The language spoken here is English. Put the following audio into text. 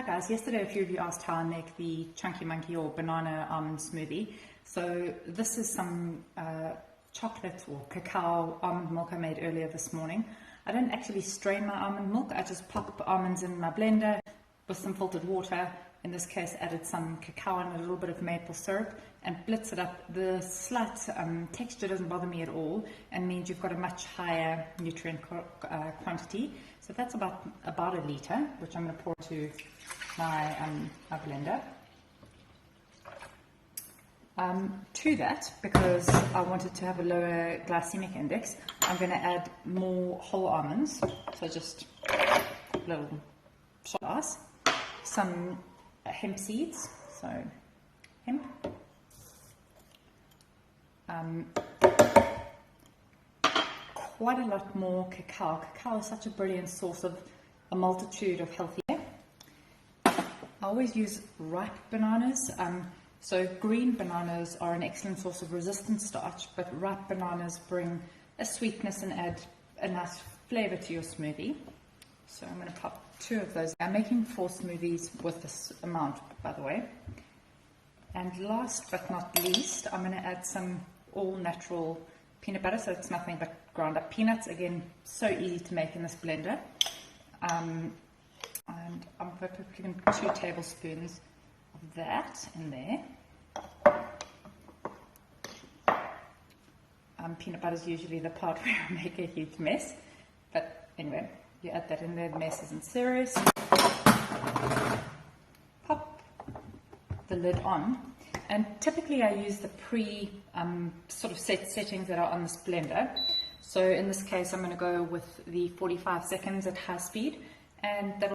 Hi guys, yesterday a few of you asked how I make the chunky monkey or banana almond smoothie. So this is some chocolate or cacao almond milk I made earlier this morning. I don't actually strain my almond milk, I just pop almonds in my blender with some filtered water. In this case added some cacao and a little bit of maple syrup and blitz it up. The slight texture doesn't bother me at all and means you've got a much higher nutrient quantity. So that's about a litre, which I'm going to pour to my blender. To that, because I wanted to have a lower glycemic index, I'm going to add more whole almonds, so just a little shot glass, some hemp seeds, so hemp, quite a lot more cacao. Cacao is such a brilliant source of a multitude of healthy. I always use ripe bananas. So green bananas are an excellent source of resistant starch, but ripe bananas bring a sweetness and add a nice flavor to your smoothie. So I'm going to pop 2 of those. I'm making 4 smoothies with this amount, by the way. And last but not least, I'm going to add some all-natural peanut butter, so it's nothing but ground up peanuts. Again, so easy to make in this blender. And I'm going to put in 2 tablespoons of that in there. Peanut butter is usually the part where I make a huge mess, but anyway, you add that in there, the mess isn't serious. Pop the lid on, and typically I use the sort of settings that are on this blender. So in this case I'm going to go with the 45 seconds at high speed, and that'll